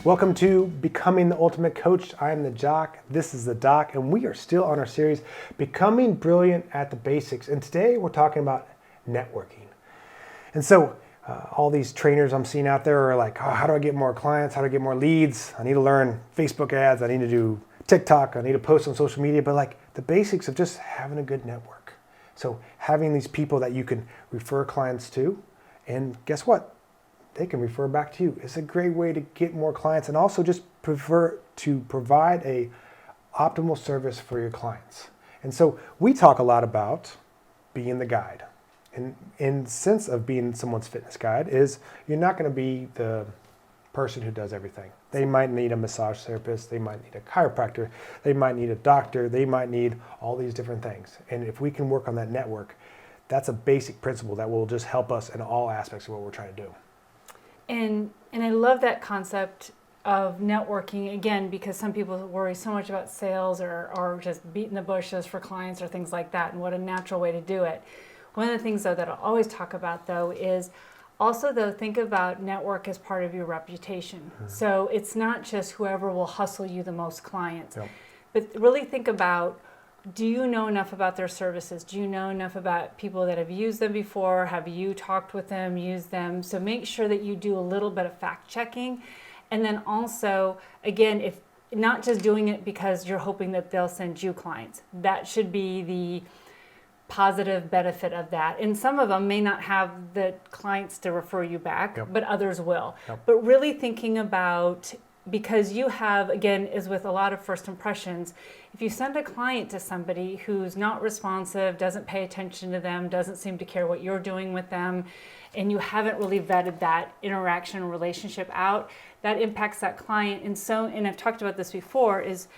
Welcome to Becoming the Ultimate Coach. I am the Jock, this is the Doc, and we are still on our series, Becoming Brilliant at the Basics. And today we're talking about networking. And so all these trainers I'm seeing out there are like, oh, how do I get more clients? How do I get more leads? I need to learn Facebook ads. I need to do TikTok. I need to post on social media. But like the basics of just having a good network. So having these people that you can refer clients to, and guess what? They can refer back to you. It's a great way to get more clients and also just prefer to provide a optimal service for your clients. And so we talk a lot about being the guide. And in the sense of being someone's fitness guide is you're not going to be the person who does everything. They might need a massage therapist, they might need a chiropractor, they might need a doctor, they might need all these different things. And if we can work on that network, that's a basic principle that will just help us in all aspects of what we're trying to do. And I love that concept of networking, again, because some people worry so much about sales or just beating the bushes for clients or things like that, and what a natural way to do it. One of the things, though, that I'll always talk about, though, is also, though, think about network as part of your reputation. Mm-hmm. So it's not just whoever will hustle you the most clients, yep. But really think about, do you know enough about their services? Do you know enough about people that have used them before? Have you talked with them, used them? So make sure that you do a little bit of fact checking. And then also, again, if not just doing it because you're hoping that they'll send you clients. That should be the positive benefit of that. And some of them may not have the clients to refer you back, yep. But others will. Yep. But really thinking about, because you have, again, as with a lot of first impressions, if you send a client to somebody who's not responsive, doesn't pay attention to them, doesn't seem to care what you're doing with them, and you haven't really vetted that interaction relationship out, that impacts that client. And I've talked about this before, is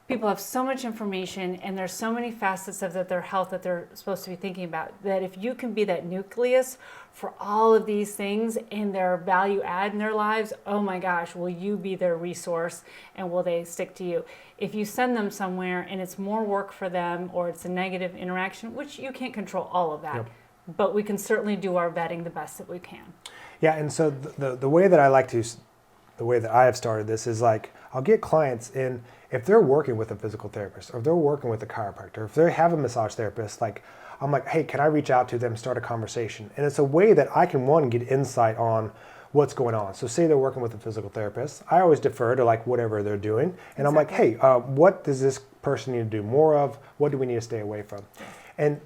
people have so much information and there's so many facets of their health that they're supposed to be thinking about, that if you can be that nucleus for all of these things and their value add in their lives, oh my gosh, will you be their resource and will they stick to you? If you send them somewhere and it's more work for them or it's a negative interaction, which you can't control all of that, yep. But we can certainly do our vetting the best that we can. Yeah, and so the way that I have started this is like, I'll get clients in, if they're working with a physical therapist, or if they're working with a chiropractor, if they have a massage therapist, like I'm like, hey, can I reach out to them, start a conversation? And it's a way that I can, one, get insight on what's going on. So say they're working with a physical therapist, I always defer to like whatever they're doing. And exactly. I'm like, hey, what does this person need to do more of? What do we need to stay away from? And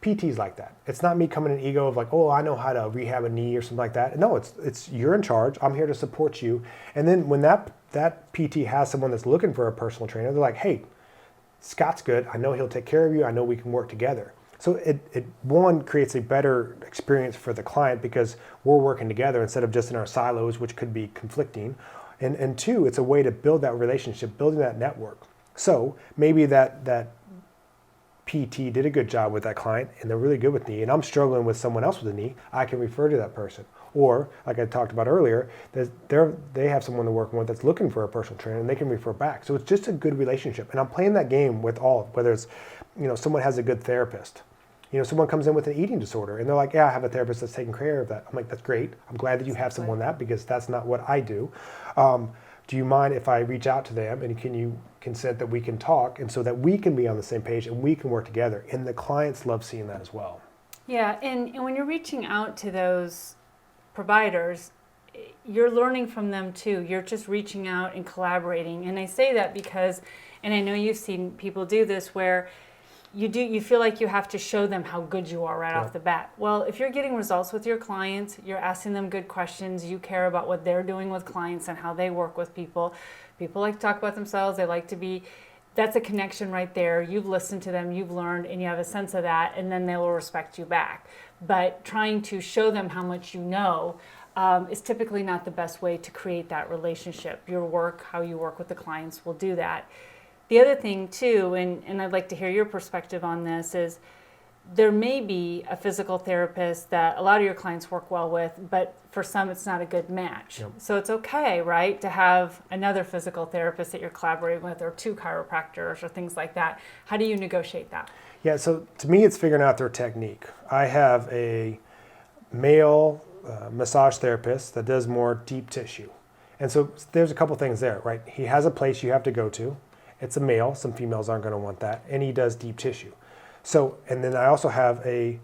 PT's like that. It's not me coming in ego of like, oh, I know how to rehab a knee or something like that. No, it's you're in charge. I'm here to support you. And then when that PT has someone that's looking for a personal trainer, they're like, hey, Scott's good. I know he'll take care of you. I know we can work together. So it one, creates a better experience for the client because we're working together instead of just in our silos, which could be conflicting. And two, it's a way to build that relationship, building that network. So maybe that PT did a good job with that client and they're really good with knee, and I'm struggling with someone else with a knee, I can refer to that person. Or, like I talked about earlier, they have someone they're working with that's looking for a personal trainer and they can refer back. So it's just a good relationship. And I'm playing that game with all, whether it's, someone has a good therapist. Someone comes in with an eating disorder and they're like, yeah, I have a therapist that's taking care of that. I'm like, that's great. I'm glad that you have someone that, because that's not what I do. Do you mind if I reach out to them and can you consent that we can talk, and so that we can be on the same page and we can work together? And the clients love seeing that as well. Yeah, and when you're reaching out to those providers, you're learning from them too. You're just reaching out and collaborating. And I say that because, and I know you've seen people do this, where you feel like you have to show them how good you are right off the bat. Well, if you're getting results with your clients, you're asking them good questions, you care about what they're doing with clients and how they work with people. People like to talk about themselves, they like to be, that's a connection right there. You've listened to them, you've learned, and you have a sense of that, and then they will respect you back. But trying to show them how much you know is typically not the best way to create that relationship. Your work, how you work with the clients, will do that. The other thing too, and I'd like to hear your perspective on this, is there may be a physical therapist that a lot of your clients work well with, but for some it's not a good match. Yep. So it's okay, right, to have another physical therapist that you're collaborating with, or two chiropractors or things like that. How do you negotiate that? Yeah, so to me it's figuring out their technique. I have a male massage therapist that does more deep tissue. And so there's a couple things there, right? He has a place you have to go to. It's a male. Some females aren't going to want that. And he does deep tissue. So, and then I also have a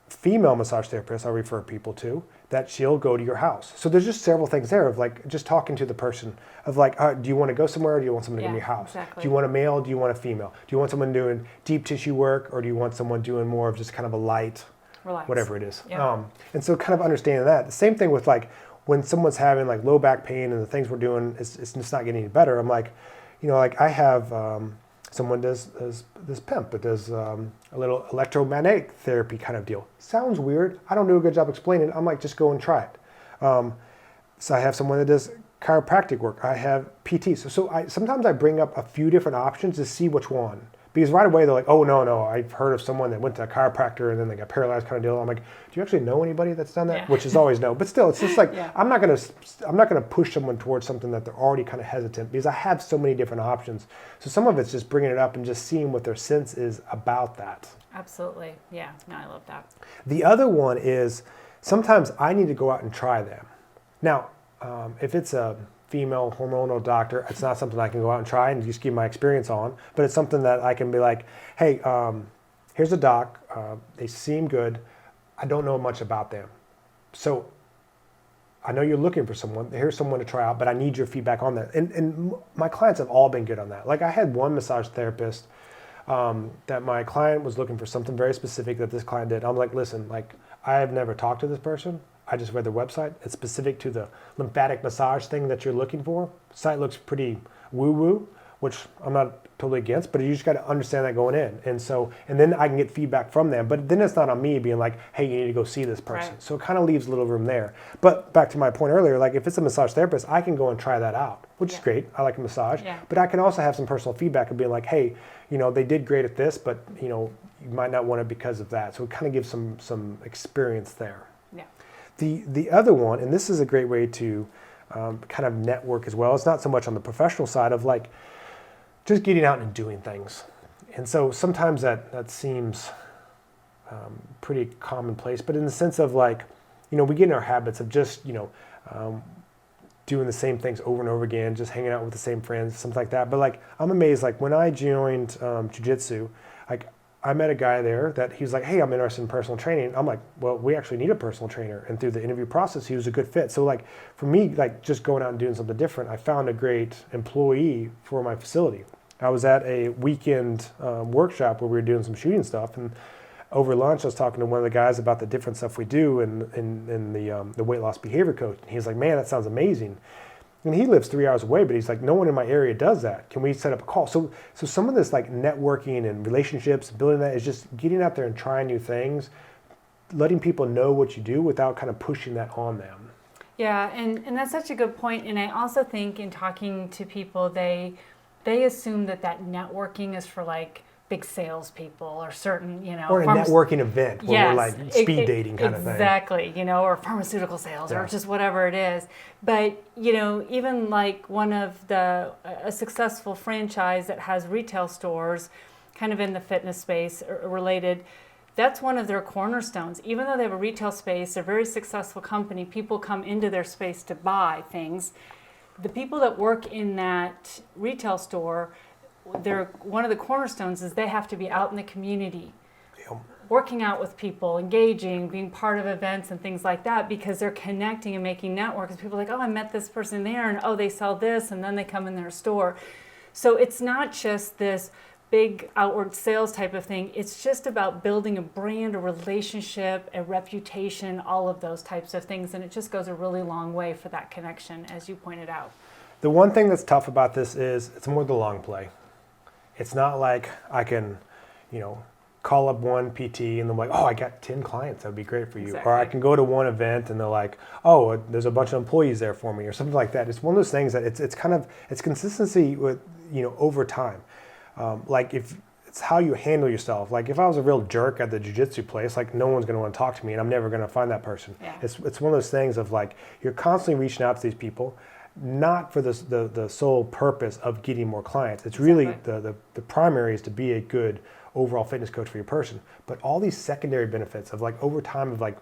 female massage therapist I refer people to that she'll go to your house. So there's just several things there of like just talking to the person of like, do you want to go somewhere or do you want someone to go to your house? Exactly. Do you want a male? Do you want a female? Do you want someone doing deep tissue work or do you want someone doing more of just kind of a light, Relax. whatever it is? Yeah. And so kind of understanding that. The same thing with like when someone's having like low back pain and the things we're doing, it's just not getting any better. I'm like, like I have someone does this pimp. It does a little electromagnetic therapy kind of deal. Sounds weird. I don't do a good job explaining it. I'm like, just go and try it. So I have someone that does chiropractic work. I have PT. So sometimes I bring up a few different options to see which one. Because right away they're like, oh no, I've heard of someone that went to a chiropractor and then they got paralyzed kind of deal. I'm like, do you actually know anybody that's done that? Yeah. Which is always no. But still, it's just like Yeah. I'm not gonna push someone towards something that they're already kind of hesitant because I have so many different options. So some of it's just bringing it up and just seeing what their sense is about that. Absolutely. Yeah. No, I love that. The other one is sometimes I need to go out and try them. Now, if it's a female hormonal doctor, it's not something I can go out and try and just give my experience on, but it's something that I can be like, hey, here's a doc, they seem good, I don't know much about them. So I know you're looking for someone, here's someone to try out, but I need your feedback on that. And my clients have all been good on that. Like I had one massage therapist that my client was looking for something very specific that this client did. I'm like, listen, like I have never talked to this person. I just read their website. It's specific to the lymphatic massage thing that you're looking for. The site looks pretty woo-woo, which I'm not totally against, but you just got to understand that going in. And then I can get feedback from them. But then it's not on me being like, hey, you need to go see this person. Right. So it kind of leaves a little room there. But back to my point earlier, like if it's a massage therapist, I can go and try that out, which is great. I like a massage. Yeah. But I can also have some personal feedback of being like, hey, they did great at this, but you might not want it because of that. So it kind of gives some experience there. Yeah. The other one, and this is a great way to kind of network as well. It's not so much on the professional side of like just getting out and doing things. And so sometimes that seems pretty commonplace, but in the sense of like, we get in our habits of just, doing the same things over and over again, just hanging out with the same friends, something like that. But like, I'm amazed, like when I joined jiu-jitsu, like I met a guy there that he was like, hey, I'm interested in personal training. I'm like, well, we actually need a personal trainer. And through the interview process, he was a good fit. So like for me, like just going out and doing something different, I found a great employee for my facility. I was at a weekend workshop where we were doing some shooting stuff. And over lunch, I was talking to one of the guys about the different stuff we do in the weight loss behavior coach. And he's like, man, that sounds amazing. And he lives 3 hours away, but he's like, no one in my area does that. Can we set up a call? So some of this like networking and relationships, building that is just getting out there and trying new things, letting people know what you do without kind of pushing that on them. Yeah, and that's such a good point. And I also think in talking to people, they assume that networking is for like big salespeople or certain, or a networking event where we're like speed dating kind of thing. Exactly, or pharmaceutical sales or just whatever it is. But, even like a successful franchise that has retail stores kind of in the fitness space related, that's one of their cornerstones. Even though they have a retail space, they're a very successful company, people come into their space to buy things. The people that work in that retail store, one of the cornerstones is they have to be out in the community, working out with people, engaging, being part of events and things like that, because they're connecting and making networks. People are like, oh, I met this person there, and oh, they sell this, and then they come in their store. So it's not just this big outward sales type of thing. It's just about building a brand, a relationship, a reputation, all of those types of things, and it just goes a really long way for that connection, as you pointed out. The one thing that's tough about this is it's more the long play. It's not like I can, call up one PT and they're like, oh, I got 10 clients. That'd be great for you. Exactly. Or I can go to one event and they're like, oh, there's a bunch of employees there for me or something like that. It's one of those things that it's consistency with, over time. Like it's how you handle yourself. Like if I was a real jerk at the jiu-jitsu place, like no one's going to want to talk to me and I'm never going to find that person. Yeah. It's one of those things of like, you're constantly reaching out to these people, not for the sole purpose of getting more clients. It's really the primary is to be a good overall fitness coach for your person. But all these secondary benefits of like over time of like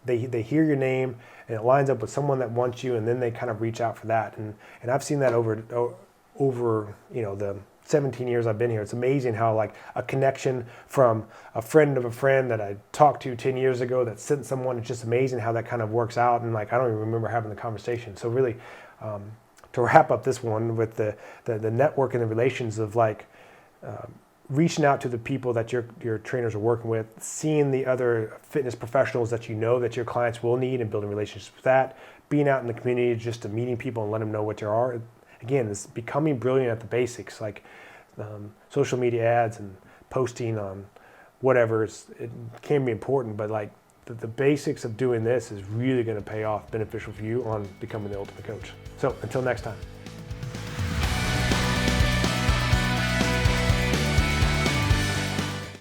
they hear your name and it lines up with someone that wants you, and then they kind of reach out for that. And I've seen that over the 17 years I've been here. It's amazing how like a connection from a friend of a friend that I talked to 10 years ago that sent someone, it's just amazing how that kind of works out. And like, I don't even remember having the conversation. So really, to wrap up this one with the network and the relations of like reaching out to the people that your trainers are working with, seeing the other fitness professionals that you know that your clients will need and building relationships with that, being out in the community just to meeting people and let them know what you are. Again, it's becoming brilliant at the basics, like social media ads and posting on whatever. It can be important, but like the basics of doing this is really going to pay off beneficial for you on becoming the ultimate coach. So until next time.